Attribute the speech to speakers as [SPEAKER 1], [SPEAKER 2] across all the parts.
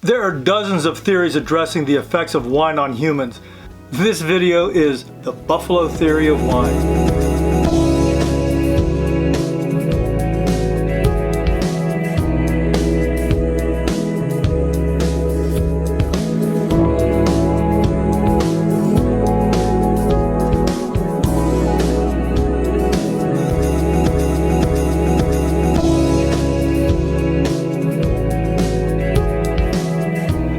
[SPEAKER 1] There are dozens of theories addressing the effects of wine on humans. This video is the buffalo theory of wine.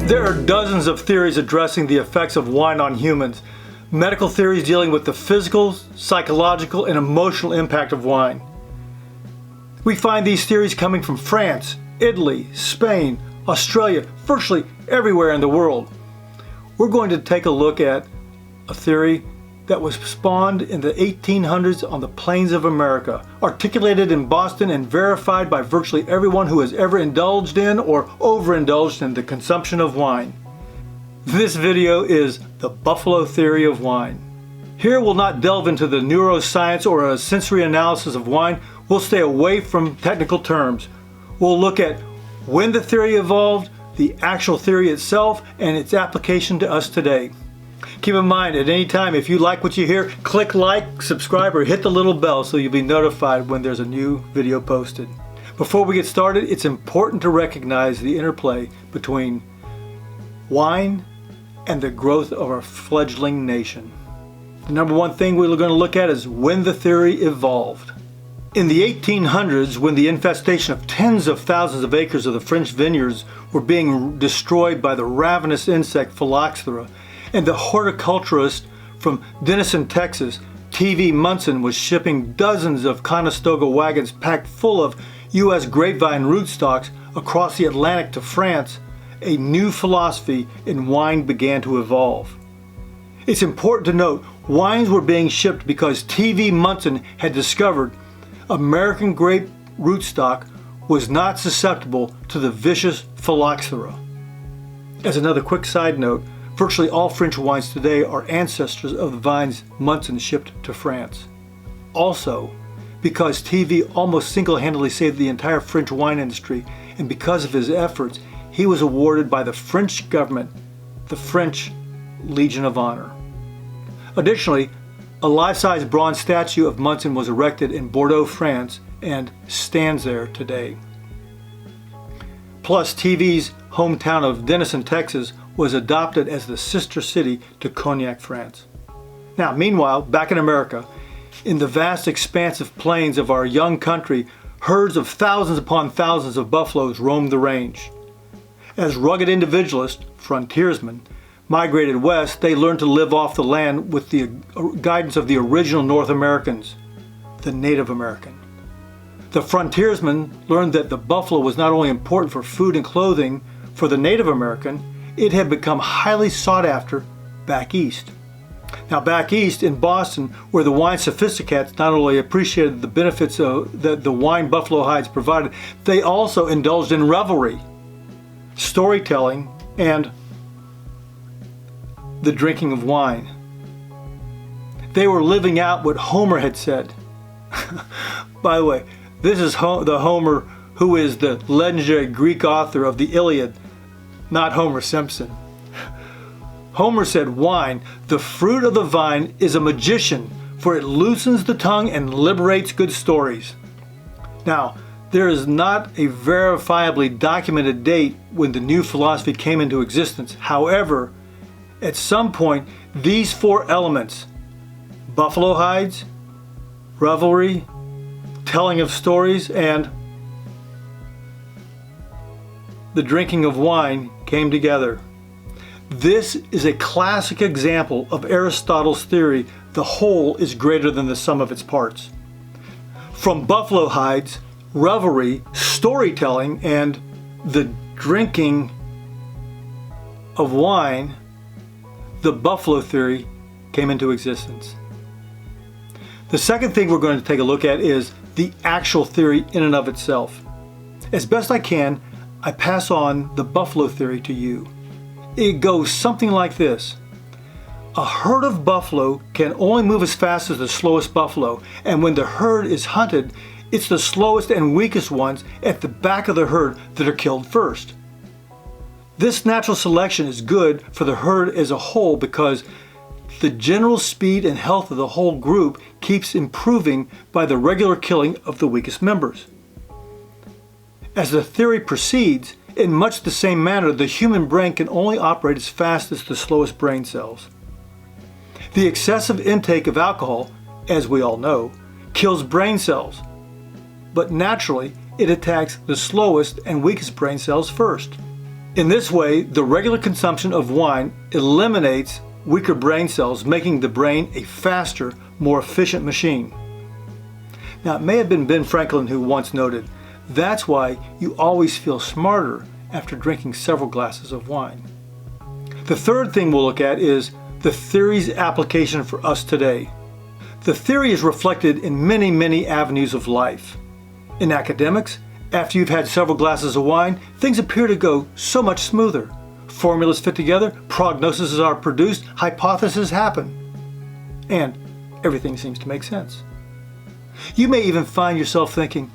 [SPEAKER 1] There are dozens of theories addressing the effects of wine on humans. Medical theories dealing with the physical, psychological, and emotional impact of wine. We find these theories coming from France, Italy, Spain, Australia, virtually everywhere in the world. We're going to take a look at a theory that was spawned in the 1800s on the plains of America, articulated in Boston and verified by virtually everyone who has ever indulged in or overindulged in the consumption of wine. This video is the buffalo theory of wine. Here we'll not delve into the neuroscience or a sensory analysis of wine. We'll stay away from technical terms. We'll look at when the theory evolved, the actual theory itself, and its application to us today. Keep in mind, at any time, if you like what you hear, click like, subscribe, or hit the little bell so you'll be notified when there's a new video posted. Before we get started, it's important to recognize the interplay between wine and the growth of our fledgling nation. The number one thing we're going to look at is when the theory evolved. In the 1800s, when the infestation of tens of thousands of acres of the French vineyards were being destroyed by the ravenous insect Phylloxera, and the horticulturist from Denison, Texas, T.V. Munson, was shipping dozens of Conestoga wagons packed full of U.S. grapevine rootstocks across the Atlantic to France, a new philosophy in wine began to evolve. It's important to note, wines were being shipped because T.V. Munson had discovered American grape rootstock was not susceptible to the vicious Phylloxera. As another quick side note, virtually all French wines today are ancestors of the vines Munson shipped to France. Also, because T.V. almost single-handedly saved the entire French wine industry, and because of his efforts, he was awarded by the French government the French Legion of Honor. Additionally, a life-size bronze statue of Munson was erected in Bordeaux, France, and stands there today. Plus, T.V.'s hometown of Denison, Texas, was adopted as the sister city to Cognac, France. Now, meanwhile, back in America, in the vast expansive plains of our young country, herds of thousands upon thousands of buffaloes roamed the range. As rugged individualists, frontiersmen, migrated west, they learned to live off the land with the guidance of the original North Americans, the Native American. The frontiersmen learned that the buffalo was not only important for food and clothing for the Native American, it had become highly sought after back east. Now, back east in Boston, where the wine sophisticates not only appreciated the benefits that the wine buffalo hides provided, they also indulged in revelry, storytelling, and the drinking of wine. They were living out what Homer had said. By the way, this is the Homer who is the legendary Greek author of the Iliad, not Homer Simpson. Homer said, "Wine, the fruit of the vine, is a magician, for it loosens the tongue and liberates good stories." Now, there is not a verifiably documented date when the new philosophy came into existence. However, at some point, these four elements, buffalo hides, revelry, telling of stories, and the drinking of wine came together. This is a classic example of Aristotle's theory, the whole is greater than the sum of its parts. From buffalo hides, revelry, storytelling, and the drinking of wine, the buffalo theory came into existence. The second thing we're going to take a look at is the actual theory in and of itself. As best I can, I pass on the buffalo theory to you. It goes something like this. A herd of buffalo can only move as fast as the slowest buffalo, and when the herd is hunted, it's the slowest and weakest ones at the back of the herd that are killed first. This natural selection is good for the herd as a whole because the general speed and health of the whole group keeps improving by the regular killing of the weakest members. As the theory proceeds, in much the same manner, the human brain can only operate as fast as the slowest brain cells. The excessive intake of alcohol, as we all know, kills brain cells, but naturally it attacks the slowest and weakest brain cells first. In this way, the regular consumption of wine eliminates weaker brain cells, making the brain a faster, more efficient machine. Now, it may have been Ben Franklin who once noted, "That's why you always feel smarter after drinking several glasses of wine." The third thing we'll look at is the theory's application for us today. The theory is reflected in many, many avenues of life. In academics, after you've had several glasses of wine, things appear to go so much smoother. Formulas fit together, prognoses are produced, hypotheses happen, and everything seems to make sense. You may even find yourself thinking,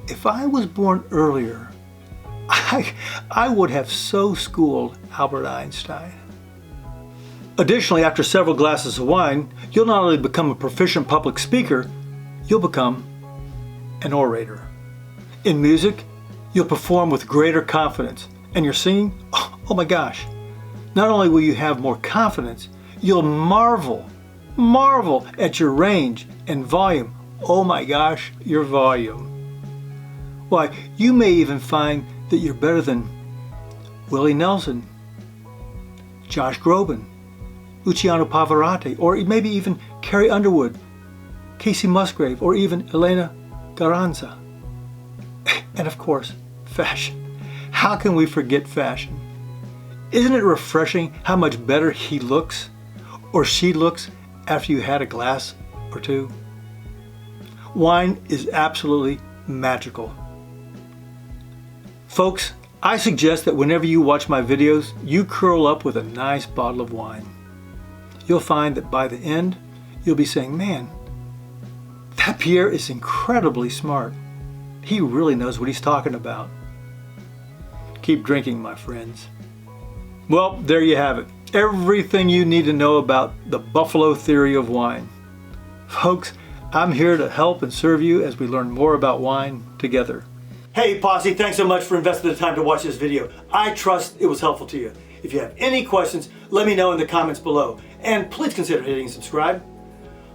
[SPEAKER 1] if I was born earlier, I would have so schooled Albert Einstein. Additionally, after several glasses of wine, you'll not only become a proficient public speaker, you'll become an orator. In music, you'll perform with greater confidence, and your singing, oh my gosh, not only will you have more confidence, you'll marvel at your range and volume. Oh my gosh, your volume. Why, you may even find that you're better than Willie Nelson, Josh Groban, Luciano Pavarotti, or maybe even Carrie Underwood, Casey Musgrave, or even Elena Garanza. And of course, fashion. How can we forget fashion? Isn't it refreshing how much better he looks or she looks after you had a glass or two? Wine is absolutely magical. Folks, I suggest that whenever you watch my videos, you curl up with a nice bottle of wine. You'll find that by the end, you'll be saying, man, that Pierre is incredibly smart. He really knows what he's talking about. Keep drinking, my friends. Well, there you have it. Everything you need to know about the Buffalo theory of wine. Folks, I'm here to help and serve you as we learn more about wine together. Hey Posse, thanks so much for investing the time to watch this video. I trust it was helpful to you. If you have any questions, let me know in the comments below. And please consider hitting subscribe.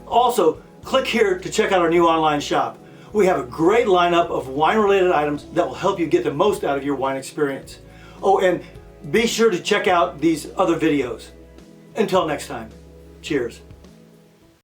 [SPEAKER 1] Also, click here to check out our new online shop. We have a great lineup of wine-related items that will help you get the most out of your wine experience. Oh, and be sure to check out these other videos. Until next time, cheers.